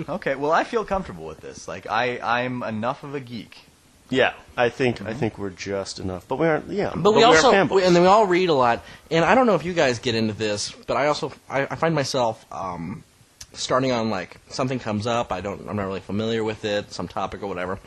Okay, well, I feel comfortable with this. Like, I'm enough of a geek. Yeah, I think we're just enough, but we aren't. Yeah, but we aren't also fanboys. and then we all read a lot. And I don't know if you guys get into this, but I find myself starting on like something comes up. I'm not really familiar with it, some topic or whatever.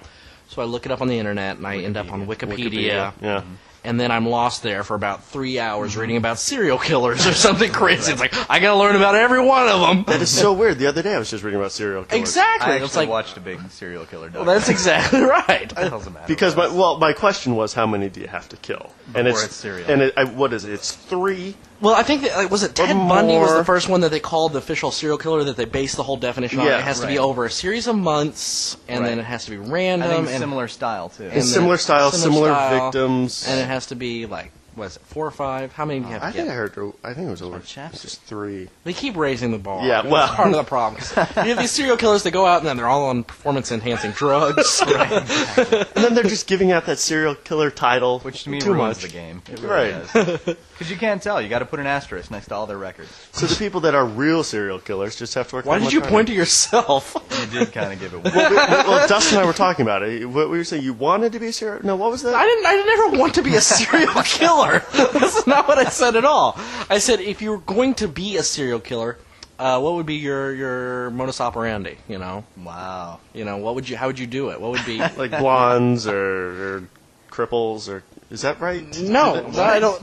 So I look it up on the internet and I end up on Wikipedia. Yeah. And then I'm lost there for about 3 hours reading about serial killers or something crazy. It's like, I gotta learn about every one of them. That is so weird. The other day I was just reading about serial killers. Exactly. I It's actually like, watched a big serial killer well, documentary. that's exactly right. What the hell's the matter Because with us? my question was, how many do you have to kill? Before it's serial. And what is it? It's 3. Well, I think that, was it Ted Or Bundy was more. the first one that they called the official serial killer that they based the whole definition on. Yeah, It has to be right. over a series of months, and then Right. it has to be I random. think and similar style, too. and It's similar style, similar style, victims. And it has to be like, what is it, 4 or 5? How many do you have to I get? think it was over. chapstick. It's just 3. They keep raising the bar. Yeah, That's well- part of the problem. 'Cause you have these serial killers that go out and then they're all on performance-enhancing drugs. And then they're just giving out that serial killer title, Which to me too ruins much. the game. It really Right. does. Because you can't tell. You got to put an asterisk next to all their records. So the people that are real serial killers just have to work. Why that did much you harder. point to yourself? You did kind of give it away. Well, Dustin and I were talking about it. What were you saying? You wanted to be a serial? No, what was that? I never want to be a serial killer. That's not what I said at all. I said if you were going to be a serial killer, what would be your modus operandi? Wow. How would you do it? What would be? Like blondes or cripples or is that right? No, I don't.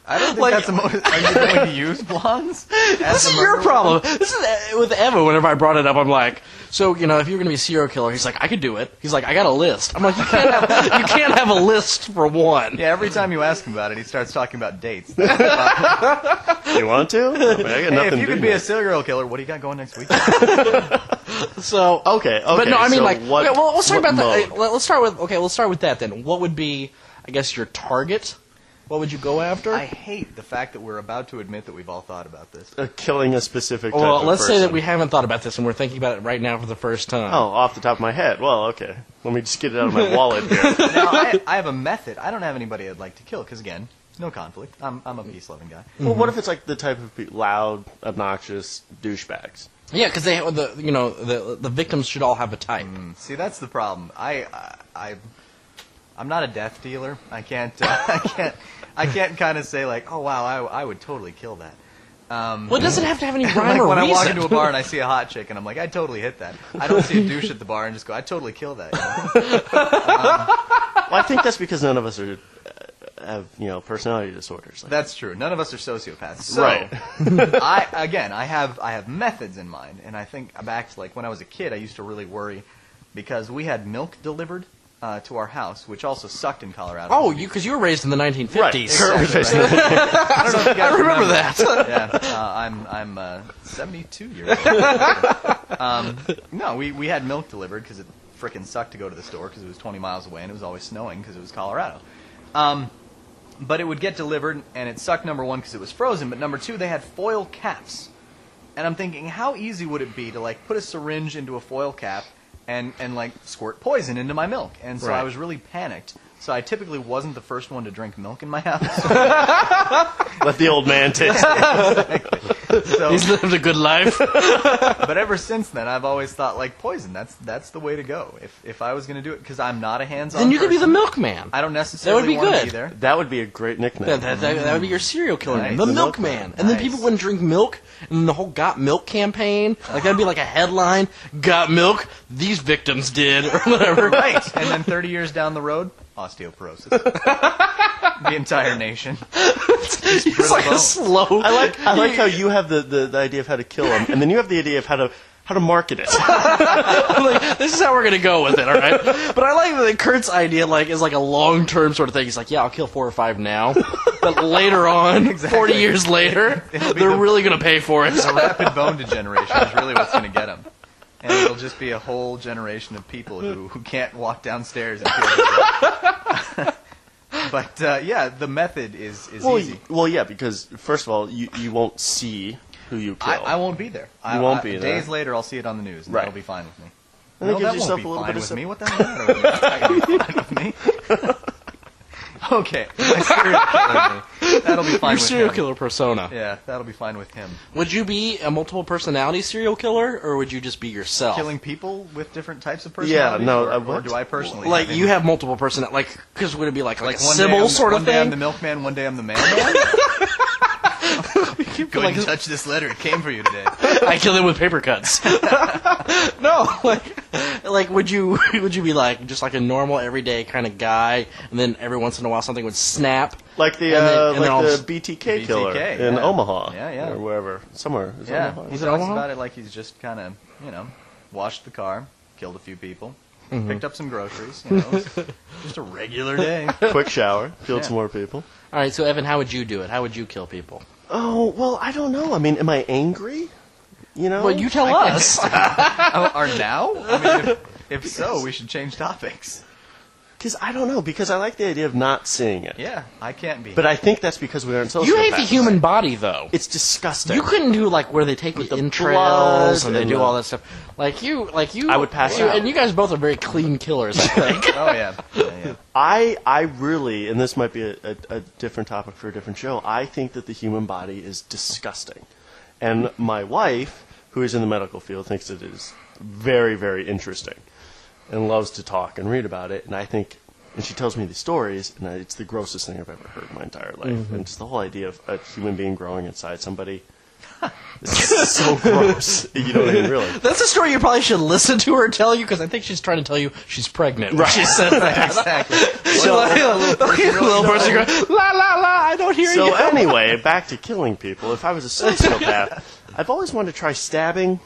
I don't think Like- that's the most... Are you going to use blondes? This is your problem. This is with Evan. Whenever I brought it up, I'm like, so if you're going to be a serial killer, he's like, I could do it. He's like, I got a list. I'm like, you can't have a list for one. Yeah, every time you ask him about it, he starts talking about dates. You want to? I got Hey, nothing if you to could do be a now. serial killer, what do you got going next week? So Okay. but no, I mean so like, what, okay, well, let's talk what about that. mode? Let's start with that then. What would be, I guess, your target? What would you go after? I hate the fact that we're about to admit that we've all thought about this. Killing a specific type Well, of let's say person. that we haven't thought about this and we're thinking about it right now for the first time. Oh, off the top of my head. Well, okay. Let me just get it out of my wallet here. Now, I have a method. I don't have anybody I'd like to kill, because, again, no conflict. I'm a peace-loving guy. Well, what if it's like the type of loud, obnoxious douchebags? Yeah, because the victims should all have a type. See, that's the problem. I'm not a death dealer. I can't kind of say, like, oh, wow, I would totally kill that. Well, it doesn't have to have any rhyme Like or when I reason. walk into a bar and I see a hot chick and I'm like, I'd totally hit that. I don't see a douche at the bar and just go, I'd totally kill that. Well, I think that's because none of us have personality disorders. That's true. None of us are sociopaths. So, Right. I have methods in mind, and I think back to like when I was a kid, I used to really worry because we had milk delivered to our house, which also sucked in Colorado. Oh, because you were raised in the 1950s. Right. Exactly, right. I don't know if you guys I remember that. Yeah, I'm 72 years old. No, we had milk delivered because it frickin' sucked to go to the store because it was 20 miles away and it was always snowing because it was Colorado. But it would get delivered, and it sucked, number one, because it was frozen, but number two, they had foil caps. And I'm thinking, how easy would it be to, like, put a syringe into a foil cap and like, squirt poison into my milk? And so Right. I was really panicked. So I typically wasn't the first one to drink milk in my house. Let the old man taste it. So, He's lived a good life. but ever since then, I've always thought, like, poison, that's the way to go. If I was going to do it, because I'm not a hands-on Then you could be the person, milkman. I don't necessarily That would be want to good. be there. That would be a great nickname. That would be your serial killer name, Nice. the The milkman. milkman. And then Nice. people wouldn't drink milk, and then the whole Got Milk campaign, like that'd be like a headline, Got Milk, these victims did, or whatever. Right. And then 30 years down the road, osteoporosis. The entire nation. It's like a slow. I like how you have the idea of how to kill him, and then you have the idea of how to market it. Like, this is how we're gonna go with it, all right? But I like that Kurt's idea is like a long-term sort of thing. He's like, yeah, I'll kill 4 or 5 now, but later on, Exactly. 40 years later, It'll be they're the- really gonna pay for it. The rapid bone degeneration is really what's going to get them. And it'll just be a whole generation of people who can't walk downstairs and feel good. But, yeah, the method is easy. Well, yeah, because first of all, you won't see who you kill. I won't be there. You won't be there. Days later, I'll see it on the news, and Right. that'll be fine with me. And it No, gives that yourself won't be a little fine bit of with some- me. What the hell is that? It's not gonna be fine with me. Okay, my serial killer. That'll be fine Your with serial him. killer persona. Yeah, that'll be fine with him. Would you be a multiple personality serial killer, or would you just be yourself? Killing people with different types of Yeah, personalities? no, or what? do I personally? Like have you him? have multiple personalities, because would it be like a one day Sybil I'm- sort of one day I'm thing? the milkman, one day I'm the mailman. Go ahead and touch this letter. It came for you today. I kill him with paper cuts. No, like would you be like just like a normal everyday kind of guy, and then every once in a while something would snap? Like the and then all- BTK killer BTK, in yeah. Omaha, Yeah. or wherever, somewhere. Is it Yeah, Omaha? he Was it talks Omaha? about it like he's just kind of, washed the car, killed a few people, picked up some groceries. Just a regular day. Quick shower, killed Yeah. some more people. All right, so Evan, how would you do it? How would you kill people? Oh well, I don't know. I mean, am I angry? Well, you tell us. Are now? I mean, if so, we should change topics. Because I don't know. Because I like the idea of not seeing it. Yeah, I can't be. But I think that's because we aren't sociopaths. You hate the human body, though. It's disgusting. You couldn't do like where they take With the the entrails blood and they and do the- all that stuff. Like you. I would pass you, out. And you guys both are very clean killers, I think. Oh yeah. Yeah. I really, and this might be a different topic for a different show, I think that the human body is disgusting. And my wife, who is in the medical field, thinks it is very, very interesting and loves to talk and read about it. And I think, and she tells me these stories, and it's the grossest thing I've ever heard in my entire life. And just the whole idea of a human being growing inside somebody. It's so gross. You know what I mean, really. That's a story you probably should listen to her tell you, because I think she's trying to tell you she's pregnant. Right. She said that. Exactly. So, little person going, la la la, I don't hear you. So anyway, back to killing people. If I was a sociopath, I've always wanted to try stabbing.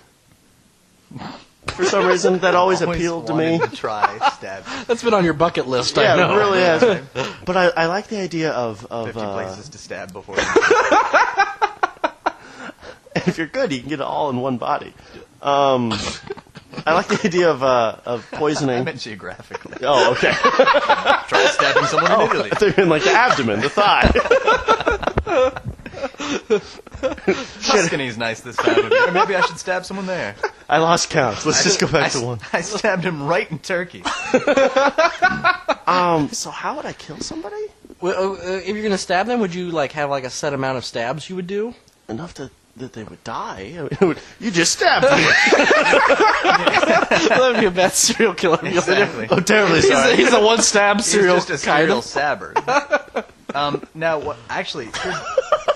For some reason, that always appealed to me. Wanted to try stab. That's been on your bucket list, I Yeah, know. it really has. But I like the idea of 50 places to stab before. if you're good, you can get it all in one body. I like the idea of I poisoning. meant geographically. Oh, okay. Try stabbing someone in Italy. I think in like the abdomen, the thigh. Tuscany's nice this time of year. Maybe I should stab someone there. I lost count. Let's just go back to one. I stabbed him right in Turkey. So how would I kill somebody? Well, if you're going to stab them, would you like have like a set amount of stabs you would do? Enough that they would die. I mean, you just stabbed me. That would be a bad serial killer. Exactly. Oh, terribly sorry. He's a one-stab He's serial just a kind serial of. stabber. Now, actually,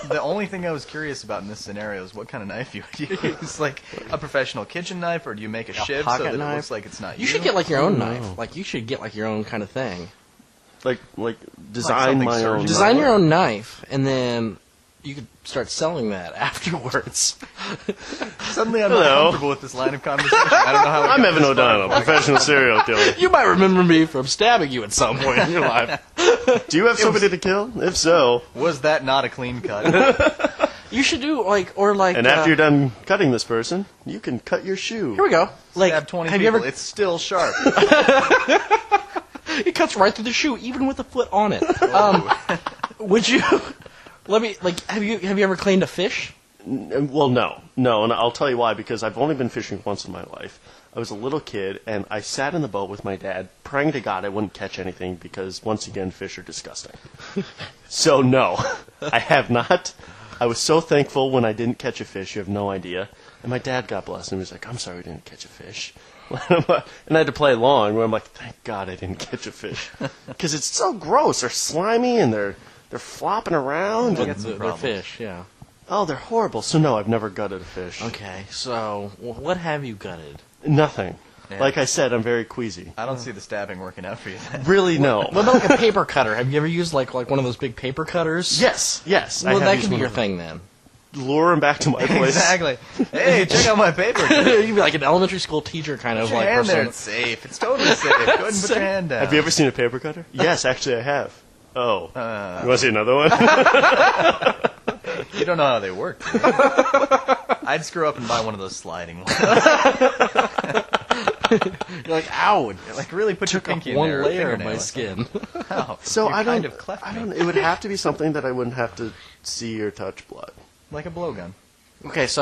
the only thing I was curious about in this scenario is what kind of knife you would use. Like a professional kitchen knife, or do you make a shiv so pocket that it knife? looks like it's not you? You should get like your own knife. Like you should get like your own kind of thing. like design something my own. surgical. Design your own knife, and then you could start selling that afterwards. Suddenly I'm Hello. not comfortable with this line of conversation. I don't know how. I'm Evan O'Donnell, professional serial killer. You might remember me from stabbing you at some point in your life. Do you have somebody to kill? If so, Was that not a clean cut? You should do like and after you're done cutting this person, you can cut your shoe. here we go. Like, Stab 20 have people. you ever? It's still sharp. It cuts right through the shoe, even with the foot on it. Would you? Let me like. Have you ever cleaned a fish? Well, no, and I'll tell you why. Because I've only been fishing once in my life. I was a little kid, and I sat in the boat with my dad, praying to God I wouldn't catch anything, because once again, fish are disgusting. So no, I have not. I was so thankful when I didn't catch a fish. You have no idea. And my dad, God bless him, was like, "I'm sorry we didn't catch a fish." And I had to play along, where I'm like, "Thank God I didn't catch a fish," because it's so gross. They're slimy and they're flopping around. We'll And, get some They're problems. fish, yeah. oh, they're horrible. So no, I've never gutted a fish. Okay, so what have you gutted? Nothing. Yeah. Like I said, I'm very queasy. I don't see the stabbing working out for you. Then. Really, no. What about like a paper cutter? Have you ever used like one of those big paper cutters? Yes. I Well, have that used could be one your of thing then. them. Lure them back to my place. Exactly. Hey, check out my paper. You'd be like an elementary school techer kind of Put your like hand there. person. It's safe. It's totally safe. Go ahead and put your hand down. Have you ever seen a paper cutter? Yes, actually, I have. Oh. You want to see another one? You don't know how they work. do you? I'd screw up and buy one of those sliding ones. You're like, ow! Like really put your Took up pinky in one there. or layer of fingernail my or something. skin. Ow. So You I don't. kind of cleft I me. don't. It would have to be something that I wouldn't have to see or touch blood. Like a blowgun. Okay, so